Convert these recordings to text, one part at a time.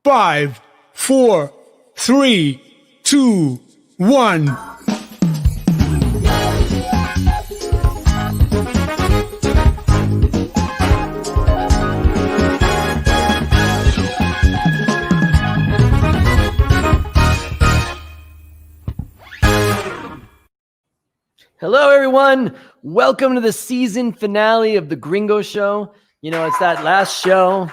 5, 4, 3, 2, 1. Hello, everyone. Welcome to the season finale of the Gringo Show. It's that last show.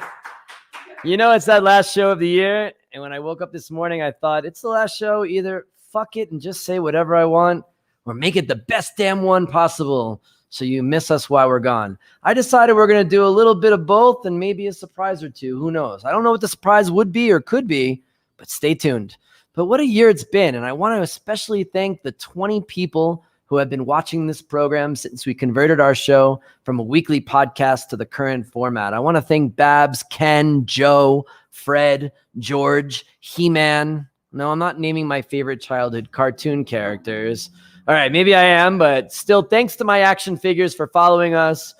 It's that last show of the year. And when I woke up this morning, I thought it's the last show. Either fuck it and just say whatever I want, or make it the best damn one possible so you miss us while we're gone. I decided we're going to do a little bit of both and maybe a surprise or two. Who knows? I don't know what the surprise would be or could be, but stay tuned. But what a year it's been. And I want to especially thank the 20 people who have been watching this program since we converted our show from a weekly podcast to the current format. I want to thank Babs, Ken, Joe, Fred, George, He-Man. No, I'm not naming my favorite childhood cartoon characters. All right, maybe I am, but still, thanks to my action figures for following us.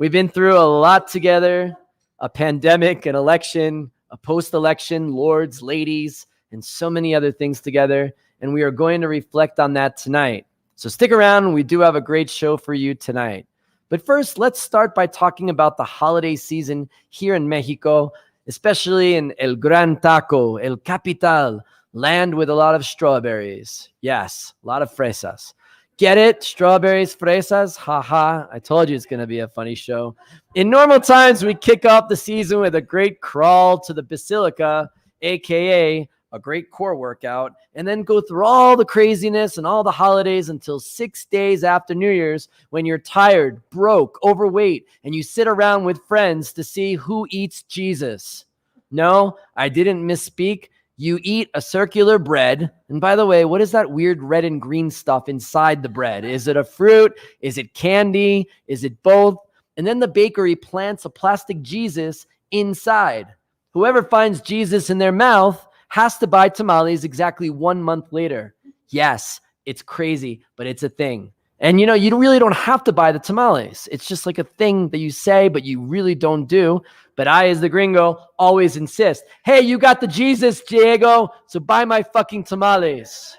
We've been through a lot together, a pandemic, an election, a post-election, lords, ladies, and so many other things together, and we are going to reflect on that tonight. So stick around. We do have a great show for you tonight. But first, let's start by talking about the holiday season here in Mexico, especially in El Gran Taco, El Capital, land with a lot of strawberries. Yes, a lot of fresas. Get it? Strawberries, fresas? Haha. I told you it's going to be a funny show. In normal times, we kick off the season with a great crawl to the Basilica, a.k.a. a great core workout, and then go through all the craziness and all the holidays until 6 days after New Year's when you're tired, broke, overweight, and you sit around with friends to see who eats Jesus. No, I didn't misspeak. You eat a circular bread. And by the way, what is that weird red and green stuff inside the bread? Is it a fruit? Is it candy? Is it both? And then the bakery plants a plastic Jesus inside. Whoever finds Jesus in their mouth has to buy tamales exactly 1 month later. Yes, it's crazy, but it's a thing. And you really don't have to buy the tamales. It's just like a thing that you say, but you really don't do. But I, as the gringo, always insist, hey, you got the Jesus, Diego, so buy my fucking tamales.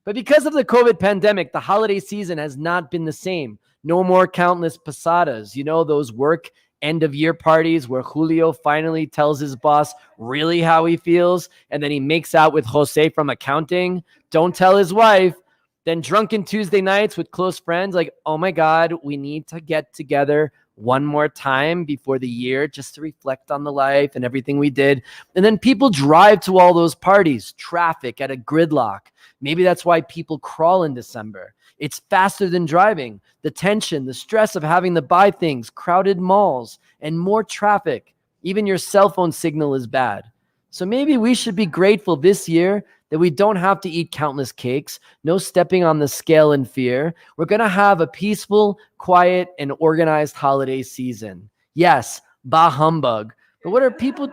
But because of the COVID pandemic, the holiday season has not been the same. No more countless posadas, those work end-of-year parties where Julio finally tells his boss really how he feels, and then he makes out with Jose from accounting. Don't tell his wife. Then drunken Tuesday nights with close friends like, oh my God, we need to get together one more time before the year just to reflect on the life and everything we did. And then people drive to all those parties, traffic at a gridlock. Maybe that's why people crawl in December. It's faster than driving. The tension, the stress of having to buy things, crowded malls, and more traffic. Even your cell phone signal is bad. So maybe we should be grateful this year that we don't have to eat countless cakes, no stepping on the scale in fear. We're going to have a peaceful, quiet, and organized holiday season. Yes, bah humbug. But what are people...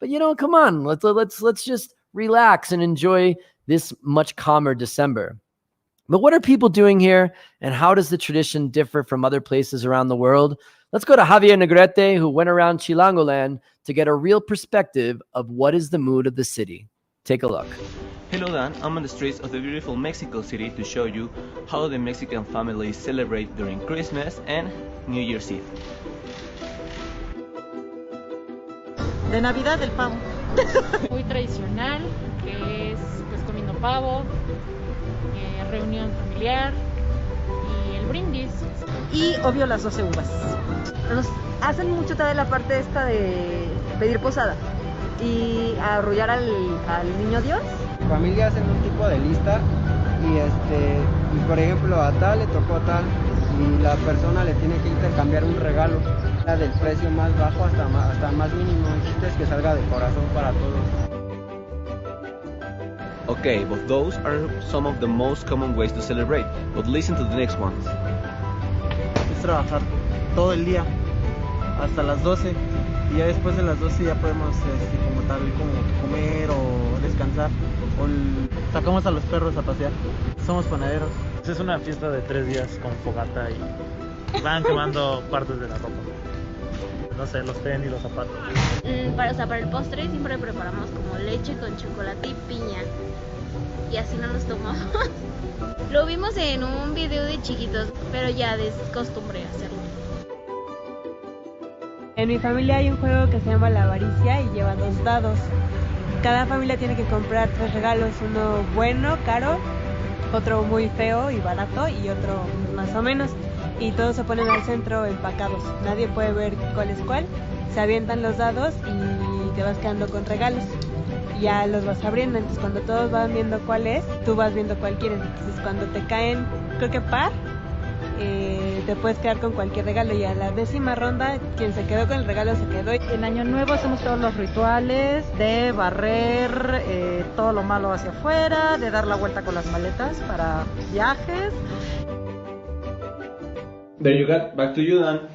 But come on, let's just relax and enjoy this much calmer December. But what are people doing here, and how does the tradition differ from other places around the world? Let's go to Javier Negrete, who went around Chilangoland to get a real perspective of what is the mood of the city. Take a look. Hello Dan, I'm on the streets of the beautiful Mexico City to show you how the Mexican families celebrate during Christmas and New Year's Eve. De Navidad el pavo. Muy tradicional, que es pues comiendo pavo, reunión familiar y el brindis. Y obvio las 12 uvas. Nos hacen mucho todavía la parte esta de pedir posada y arrullar al niño Dios. Familia hacen un tipo de lista y por ejemplo a tal le tocó a tal y la persona le tiene que intercambiar un regalo del precio más bajo hasta más mínimo. El chiste es que salga de corazón para todos. Okay, but those are some of the most common ways to celebrate, but listen to the next ones. Es trabajar todo el día hasta las 12 y ya después de las 12 ya podemos como comer o descansar o sacamos a los perros a pasear. Somos panaderos. Es una fiesta de 3 días con fogata y van quemando partes de la ropa. no sé, los tenis, los zapatos. Para el postre siempre preparamos como leche con chocolate y piña. Y así no nos tomamos. Lo vimos en un video de chiquitos, pero ya es costumbre hacerlo. En mi familia hay un juego que se llama la avaricia y lleva 2 dados. Cada familia tiene que comprar 3 regalos, uno bueno, caro, otro muy feo y barato y otro más o menos. Y todos se ponen al centro empacados. Nadie puede ver cuál es cuál. Se avientan los dados y te vas quedando con regalos. Y ya los vas abriendo. Entonces cuando todos van viendo cuál es, tú vas viendo cuál quieres. Entonces cuando te caen, creo que par, te puedes quedar con cualquier regalo. Y a la 10ª ronda, quien se quedó con el regalo se quedó. En Año Nuevo hacemos todos los rituales de barrer todo lo malo hacia afuera, de dar la vuelta con las maletas para viajes. There you go. Back to you, Dan.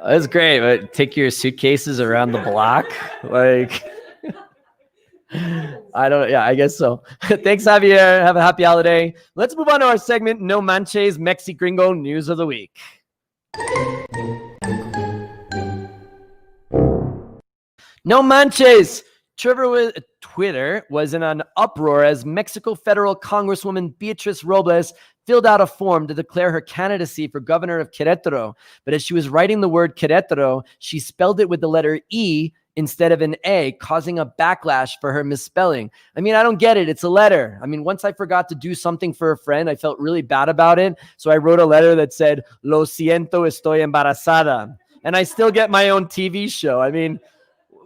That's great. But take your suitcases around the block. Like, I guess so. Thanks, Javier. Have a happy holiday. Let's move on to our segment, No Manches, Mexi Gringo News of the Week. No Manches. Twitter was in an uproar as Mexico federal Congresswoman Beatriz Robles filled out a form to declare her candidacy for governor of Querétaro. But as she was writing the word Querétaro, she spelled it with the letter E instead of an A, causing a backlash for her misspelling. I mean, I don't get it. It's a letter. I mean, once I forgot to do something for a friend, I felt really bad about it. So I wrote a letter that said, Lo siento, estoy embarazada. And I still get my own TV show. I mean,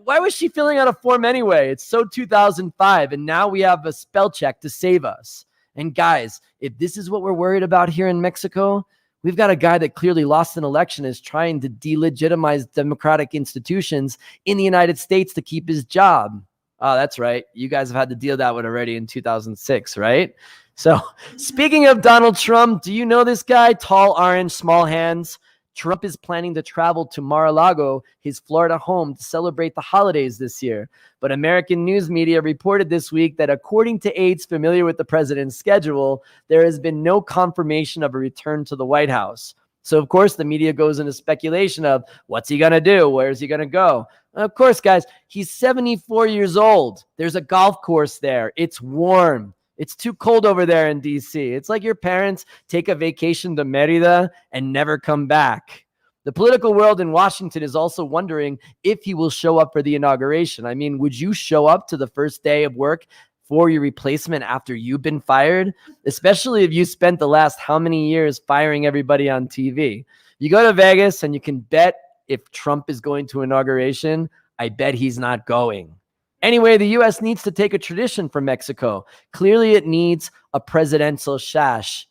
why was she filling out a form anyway? It's so 2005, and now we have a spell check to save us. And guys, if this is what we're worried about here in Mexico, we've got a guy that clearly lost an election is trying to delegitimize democratic institutions in the United States to keep his job. Oh, that's right. You guys have had to deal that with already in 2006, right? So speaking of Donald Trump, do you know this guy? Tall, orange, small hands. Trump is planning to travel to Mar-a-Lago, his Florida home, to celebrate the holidays this year. But American news media reported this week that according to aides familiar with the president's schedule, there has been no confirmation of a return to the White House. So, of course, the media goes into speculation of what's he going to do? Where's he going to go? And of course, guys, he's 74 years old. There's a golf course there. It's warm. It's too cold over there in DC. It's like your parents take a vacation to Merida and never come back. The political world in Washington is also wondering if he will show up for the inauguration. I mean, would you show up to the first day of work for your replacement after you've been fired? Especially if you spent the last how many years firing everybody on TV. You go to Vegas and you can bet if Trump is going to inauguration, I bet he's not going. Anyway, the U.S. needs to take a tradition from Mexico. Clearly, it needs a presidential sash,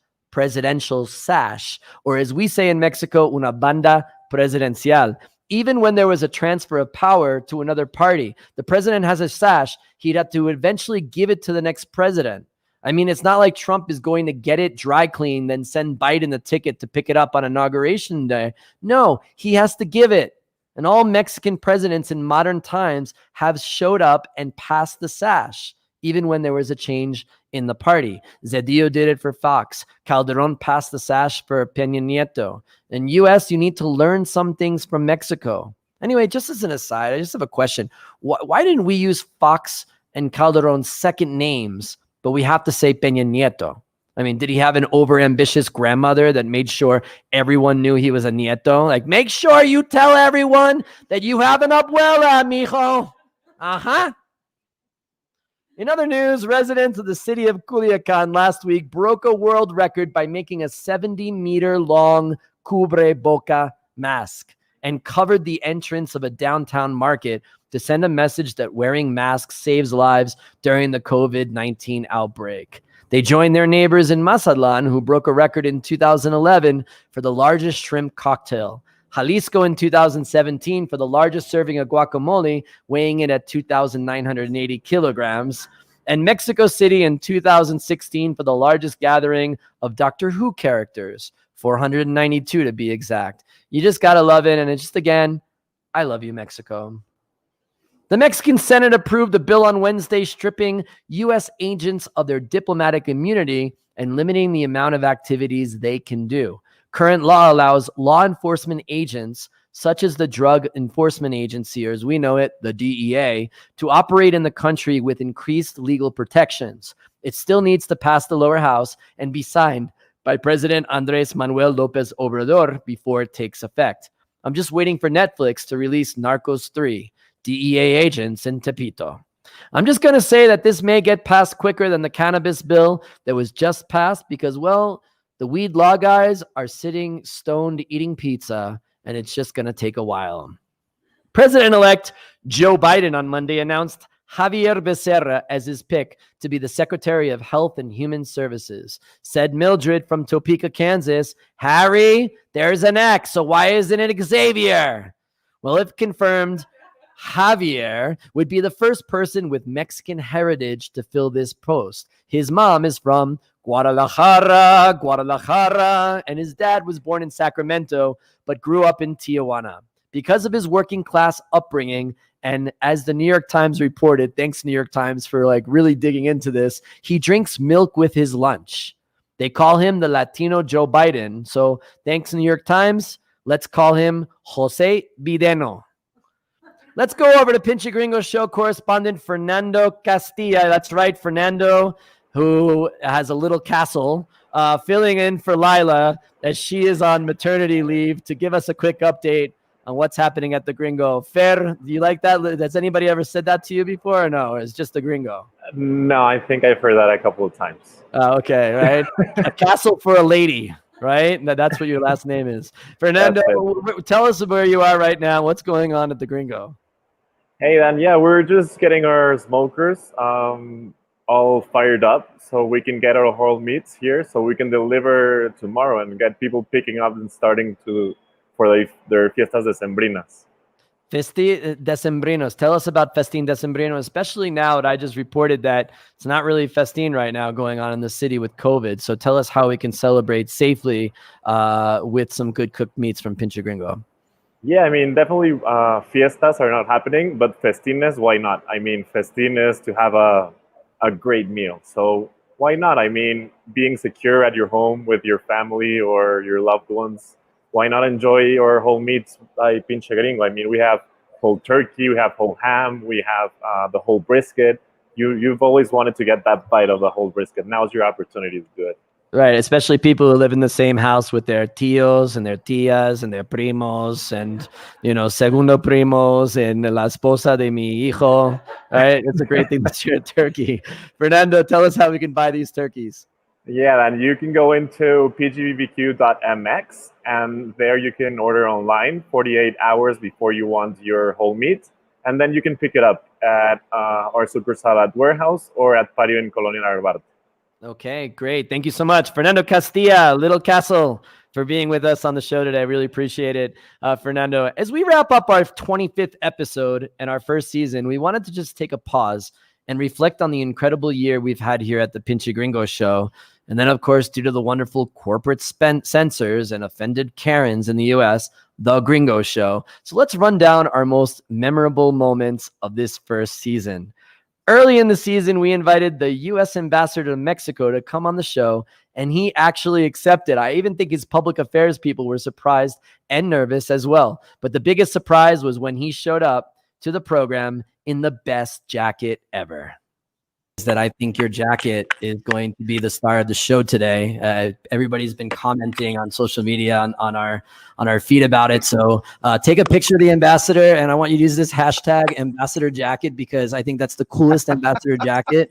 or as we say in Mexico, una banda presidencial. Even when there was a transfer of power to another party, the president has a sash. He'd have to eventually give it to the next president. I mean, it's not like Trump is going to get it dry cleaned, then send Biden the ticket to pick it up on inauguration day. No, he has to give it. And all Mexican presidents in modern times have showed up and passed the sash, even when there was a change in the party. Zedillo did it for Fox. Calderon passed the sash for Peña Nieto. In U.S., you need to learn some things from Mexico. Anyway, just as an aside, I just have a question. Why didn't we use Fox and Calderon's second names, but we have to say Peña Nieto? I mean, did he have an overambitious grandmother that made sure everyone knew he was a Nieto? Like, make sure you tell everyone that you have an abuela, mijo. Uh-huh. In other news, residents of the city of Culiacan last week broke a world record by making a 70-meter-long cubre-boca mask and covered the entrance of a downtown market to send a message that wearing masks saves lives during the COVID-19 outbreak. They joined their neighbors in Mazatlan, who broke a record in 2011 for the largest shrimp cocktail. Jalisco in 2017 for the largest serving of guacamole, weighing in at 2,980 kilograms. And Mexico City in 2016 for the largest gathering of Doctor Who characters, 492 to be exact. You just got to love it. And it's just, again, I love you, Mexico. The Mexican Senate approved a bill on Wednesday stripping U.S. agents of their diplomatic immunity and limiting the amount of activities they can do. Current law allows law enforcement agents, such as the Drug Enforcement Agency, or as we know it, the DEA, to operate in the country with increased legal protections. It still needs to pass the lower house and be signed by President Andrés Manuel López Obrador before it takes effect. I'm just waiting for Netflix to release Narcos 3, DEA agents in Tepito. I'm just going to say that this may get passed quicker than the cannabis bill that was just passed because, well, the weed law guys are sitting stoned eating pizza, and it's just going to take a while. President-elect Joe Biden on Monday announced Javier Becerra as his pick to be the Secretary of Health and Human Services. Said Mildred from Topeka, Kansas, Harry, there's an X, so why isn't it Xavier? Well, if confirmed, Javier would be the first person with Mexican heritage to fill this post. His mom is from Guadalajara, and his dad was born in Sacramento, but grew up in Tijuana. Because of his working class upbringing, and as the New York Times reported, thanks New York Times for really digging into this, he drinks milk with his lunch. They call him the Latino Joe Biden. So thanks New York Times, let's call him Jose Bideno. Let's go over to Pinche Gringo Show correspondent Fernando Castilla. That's right, Fernando, who has a little castle, filling in for Lila as she is on maternity leave to give us a quick update on what's happening at the Gringo. Fer, do you like that? Has anybody ever said that to you before or no? Or it's just the Gringo? No, I think I've heard that a couple of times. Okay, right? A castle for a lady, right? That's what your last name is. Fernando, tell us where you are right now. What's going on at the Gringo? Hey, Dan. Yeah, we're just getting our smokers all fired up so we can get our whole meats here so we can deliver tomorrow and get people picking up and starting for their fiestas decembrinas. Festín Decembrinos. Tell us about Festín Decembrino, especially now that I just reported that it's not really festín right now going on in the city with COVID. So tell us how we can celebrate safely with some good cooked meats from Pinche Gringo. Yeah, I mean, definitely fiestas are not happening, but festines, why not? I mean, festín is to have a great meal. So why not? I mean, being secure at your home with your family or your loved ones, why not enjoy your whole meats by Pinche Gringo? I mean, we have whole turkey, we have whole ham, we have the whole brisket. You've always wanted to get that bite of the whole brisket. Now's your opportunity to do it. Right, especially people who live in the same house with their tios and their tias and their primos and, segundo primos and la esposa de mi hijo, right? It's a great thing that you're a turkey. Fernando, tell us how we can buy these turkeys. Yeah, and you can go into pgbbq.mx and there you can order online 48 hours before you want your whole meat. And then you can pick it up at our sucursal at Warehouse or at Patio in Colonia Narvarte. Okay, great. Thank you so much. Fernando Castilla, Little Castle, for being with us on the show today. I really appreciate it, Fernando. As we wrap up our 25th episode and our first season, we wanted to just take a pause and reflect on the incredible year we've had here at the Pinche Gringo Show. And then, of course, due to the wonderful corporate censors and offended Karens in the U.S., the Gringo Show. So let's run down our most memorable moments of this first season. Early in the season, we invited the U.S. ambassador to Mexico to come on the show, and he actually accepted. I even think his public affairs people were surprised and nervous as well. But the biggest surprise was when he showed up to the program in the best jacket ever. That I think your jacket is going to be the star of the show today. Everybody's been commenting on social media on our feed about it. So take a picture of the ambassador, and I want you to use this hashtag ambassador jacket because I think that's the coolest ambassador jacket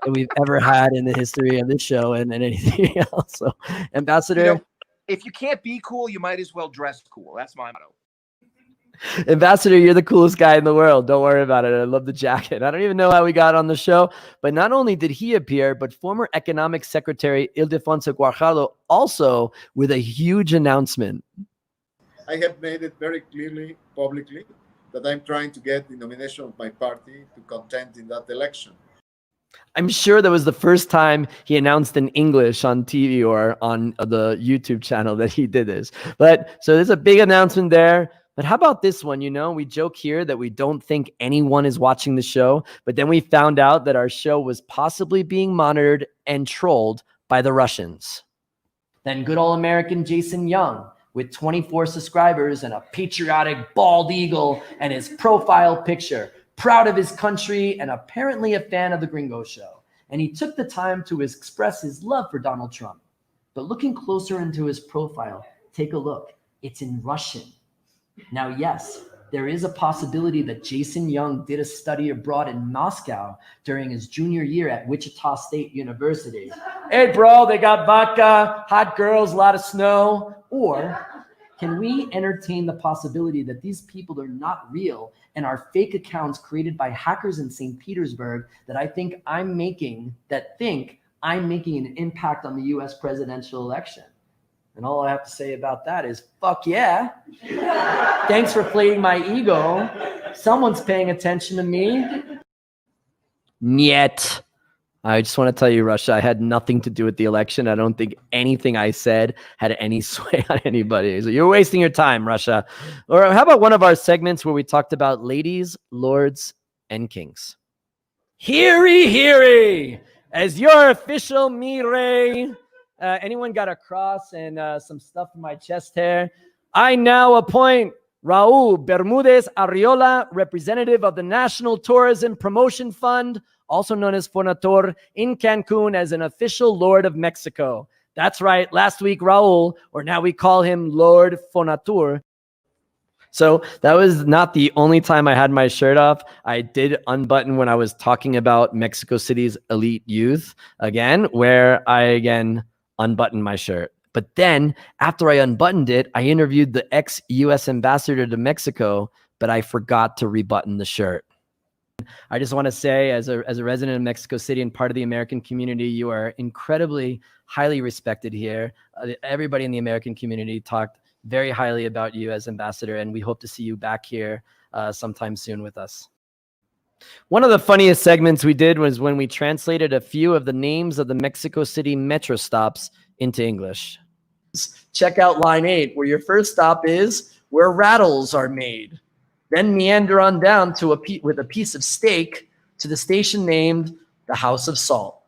that we've ever had in the history of this show and anything else. So ambassador, if you can't be cool, you might as well dress cool. That's my motto. Ambassador, you're the coolest guy in the world. Don't worry about it. I love the jacket. I don't even know how we got on the show, but not only did he appear, but former Economic Secretary Ildefonso Guajardo also with a huge announcement. I have made it very clearly, publicly, that I'm trying to get the nomination of my party to contend in that election. I'm sure that was the first time he announced in English on TV or on the YouTube channel that he did this. But so there's a big announcement there. But how about this one? We joke here that we don't think anyone is watching the show, but then we found out that our show was possibly being monitored and trolled by the Russians. Then good old American Jason Young with 24 subscribers and a patriotic bald eagle and his profile picture, proud of his country and apparently a fan of the Gringo Show. And he took the time to express his love for Donald Trump. But looking closer into his profile, take a look. It's in Russian. Now, yes, there is a possibility that Jason Young did a study abroad in Moscow during his junior year at Wichita State University. Hey, bro, they got vodka, hot girls, a lot of snow. Or can we entertain the possibility that these people are not real and are fake accounts created by hackers in St. Petersburg that think I'm making an impact on the US presidential election? And all I have to say about that is, fuck yeah. Thanks for flaying my ego. Someone's paying attention to me. Niet. I just want to tell you, Russia, I had nothing to do with the election. I don't think anything I said had any sway on anybody. So you're wasting your time, Russia. Or how about one of our segments where we talked about ladies, lords, and kings? Heary, heary, as your official Mire. Anyone got a cross and some stuff in my chest hair? I now appoint Raul Bermudez Arriola, representative of the National Tourism Promotion Fund, also known as Fonatur, in Cancun as an official Lord of Mexico. That's right. Last week, Raul, or now we call him Lord Fonatur. So that was not the only time I had my shirt off. I did unbutton when I was talking about Mexico City's elite youth again, where I unbuttoned my shirt. But then after I unbuttoned it, I interviewed the ex-US ambassador to Mexico, but I forgot to rebutton the shirt. I just want to say, as a resident of Mexico City and part of the American community, you are incredibly highly respected here. Everybody in the American community talked very highly about you as ambassador, and we hope to see you back here sometime soon with us. One of the funniest segments we did was when we translated a few of the names of the Mexico City metro stops into English. Check out line 8, where your first stop is where rattles are made. Then meander on down to with a piece of steak to the station named the House of Salt.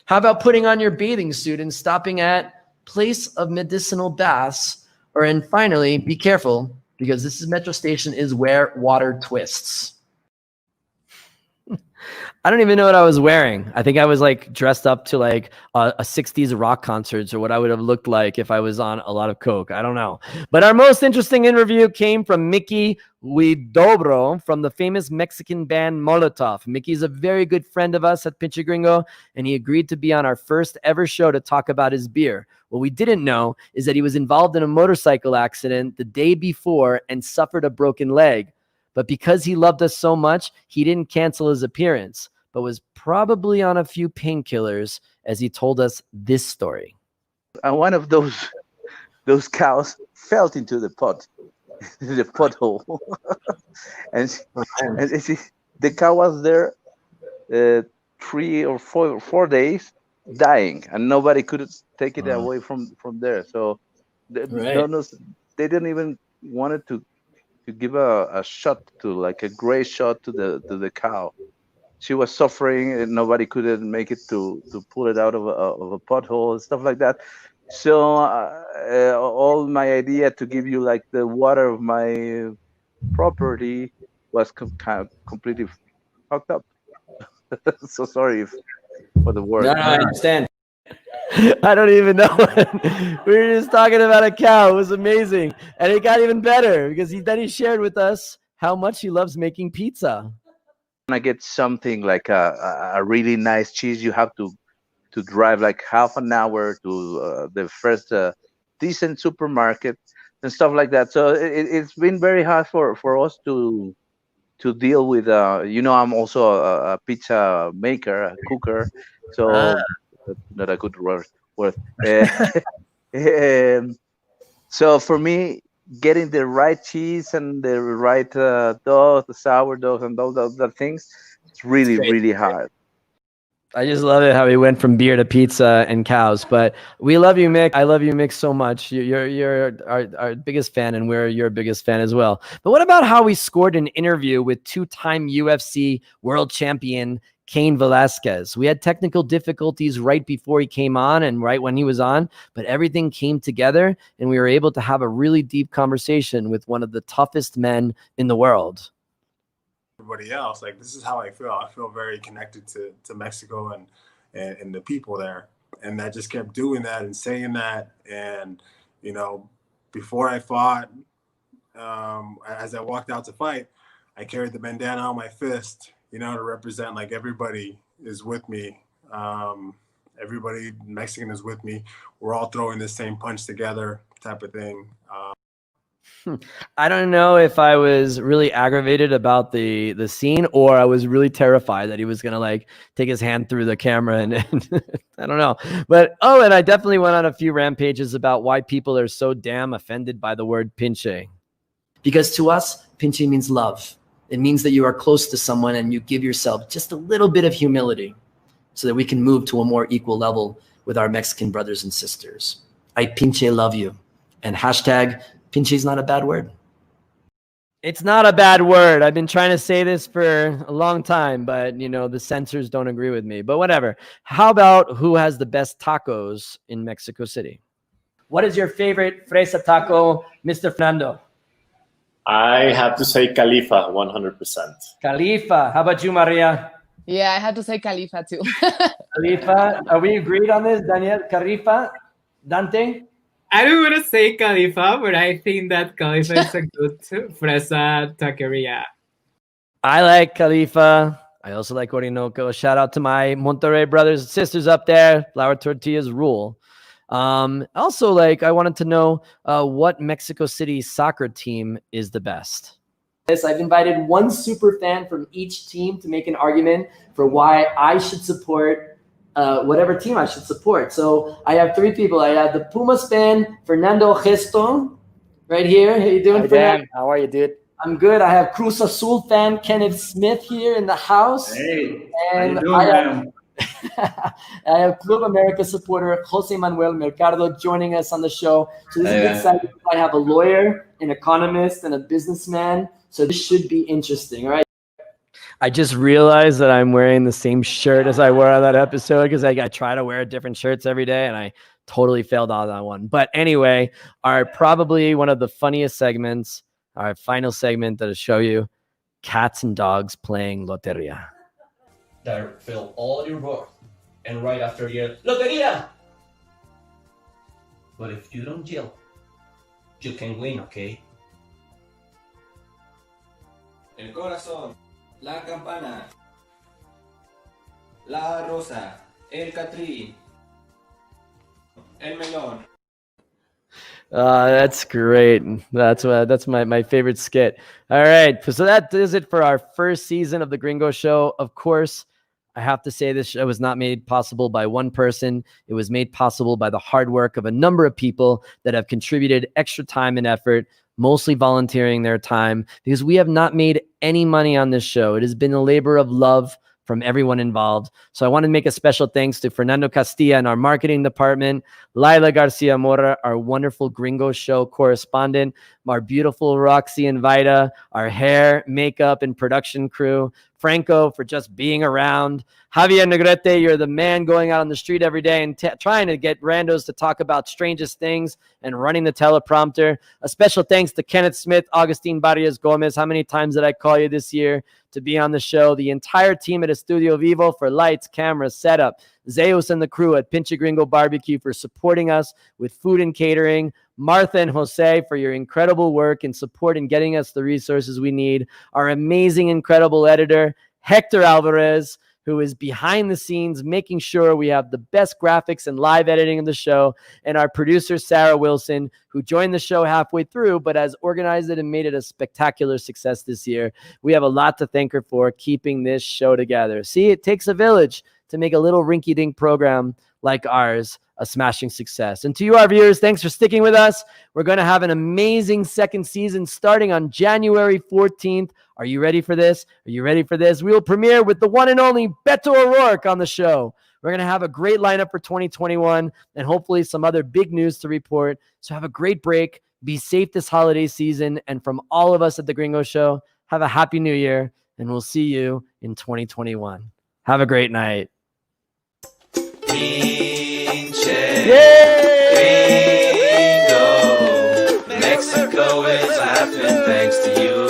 How about putting on your bathing suit and stopping at Place of Medicinal Baths? And finally, be careful, because this metro station is where water twists. I don't even know what I was wearing. I think I was dressed up to a 60s rock concert, or what I would have looked like if I was on a lot of coke. I don't know. But our most interesting interview came from Mickey Huidobro from the famous Mexican band Molotov. Mickey's a very good friend of us at Pinche Gringo, and he agreed to be on our first ever show to talk about his beer. What we didn't know is that he was involved in a motorcycle accident the day before and suffered a broken leg. But because he loved us so much, he didn't cancel his appearance, but was probably on a few painkillers, as he told us this story. And one of those cows fell into the the pothole. and the cow was there 3 or 4 days dying, and nobody could take it away from there. So the donors, they didn't even wanted to give a shot, to a gray shot to the cow. She was suffering, and nobody could make it to pull it out of a pothole and stuff like that. So all my idea to give you the water of my property was kind of completely fucked up. So sorry for the word. No, I understand. I don't even know. We were just talking about a cow. It was amazing. And it got even better because then he shared with us how much he loves making pizza. When I get something like a really nice cheese, you have to drive half an hour to the first decent supermarket and stuff like that. So it's been very hard for us to deal with. I'm also a pizza maker, a cooker. So not a good word. So for me, getting the right cheese and the right dough, the sourdough, and all those things, it's really hard. I just love it how he went from beer to pizza and cows. But we love you, Mick. I love you, Mick, so much. You're our biggest fan, and we're your biggest fan as well. But what about how we scored an interview with 2-time UFC world champion Cain Velasquez. We had technical difficulties right before he came on and right when he was on, but everything came together and we were able to have a really deep conversation with one of the toughest men in the world. Everybody else, like, this is how I feel. I feel very connected to Mexico and the people there. And I just kept doing that and saying that. And, you know, before I fought, as I walked out to fight, I carried the bandana on my fist, you know, to represent, like, everybody is with me. Everybody Mexican is with me. We're all throwing the same punch together type of thing. I don't know if I was really aggravated about the scene or I was really terrified that he was going to like take his hand through the camera and I don't know. But, and I definitely went on a few rampages about why people are so damn offended by the word pinche. Because to us, pinche means love. It means that you are close to someone and you give yourself just a little bit of humility so that we can move to a more equal level with our Mexican brothers and sisters. I pinche love you. And hashtag pinche is not a bad word. It's not a bad word. I've been trying to say this for a long time, but you know, the censors don't agree with me, but whatever. How about who has the best tacos in Mexico City? What is your favorite fresa taco, Mr. Fernando? I have to say Califa, 100%. Califa. How about you, Maria? Yeah, I had to say Califa too. Califa. Are we agreed on this, Daniel? Califa? Dante? I don't want to say Califa, but I think that Califa is a good fresa taqueria. I like Califa. I also like Orinoco. Shout out to my Monterrey brothers and sisters up there. Flour tortillas rule. Also, like, I wanted to know what Mexico City soccer team is the best. I've invited one super fan from each team to make an argument for why I should support whatever team I should support. So I have three people. I have the Pumas fan, Fernando Gesto, right here. How you doing, Fernando? How are you, dude? I'm good. I have Cruz Azul fan, Kenneth Smith here in the house. Hey, and how you doing, man? I have Club America supporter Jose Manuel Mercado joining us on the show. So this is exciting. I have a lawyer, an economist, and a businessman. So this should be interesting, all right? I just realized that I'm wearing the same shirt as I wore on that episode because I try to wear different shirts every day and I totally failed on that one. But anyway, probably one of the funniest segments, our final segment that'll show you cats and dogs playing Loteria. That fill all your book and right after you Loteria. But if you don't yell, you can win, okay? El corazón, la campana, la rosa, el catrín, el melón. That's great. That's my favorite skit. All right, so that is it for our first season of the Gringo Show. Of course, I have to say this show was not made possible by one person. It was made possible by the hard work of a number of people that have contributed extra time and effort, mostly volunteering their time, because we have not made any money on this show. It has been a labor of love from everyone involved. So I want to make a special thanks to Fernando Castilla in our marketing department, Laila Garcia Mora, our wonderful Gringo Show correspondent, our beautiful Roxy and Vida, our hair, makeup, and production crew, Franco for just being around, Javier Negrete, you're the man going out on the street every day and trying to get randos to talk about strangest things and running the teleprompter. A special thanks to Kenneth Smith, Augustine Barrios Gomez. How many times did I call you this year to be on the show? The entire team at Estudio Vivo for lights, cameras, setup. Zeus and the crew at Pinche Gringo Barbecue for supporting us with food and catering. Martha and Jose for your incredible work and support in getting us the resources we need. Our amazing, incredible editor, Hector Alvarez, who is behind the scenes making sure we have the best graphics and live editing of the show, and our producer, Sarah Wilson, who joined the show halfway through, but has organized it and made it a spectacular success this year. We have a lot to thank her for keeping this show together. See, it takes a village to make a little rinky-dink program like ours a smashing success. And to you, our viewers, thanks for sticking with us. We're going to have an amazing second season starting on January 14th. Are you ready for this? Are you ready for this? We will premiere with the one and only Beto O'Rourke on the show. We're going to have a great lineup for 2021 and hopefully some other big news to report. So have a great break. Be safe this holiday season. And from all of us at The Gringo Show, have a happy new year. And we'll see you in 2021. Have a great night. Mexico is laughing thanks to you.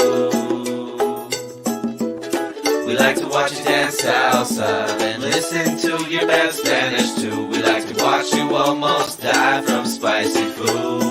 We like to watch you dance salsa and listen to your bad Spanish too. We like to watch you almost die from spicy food.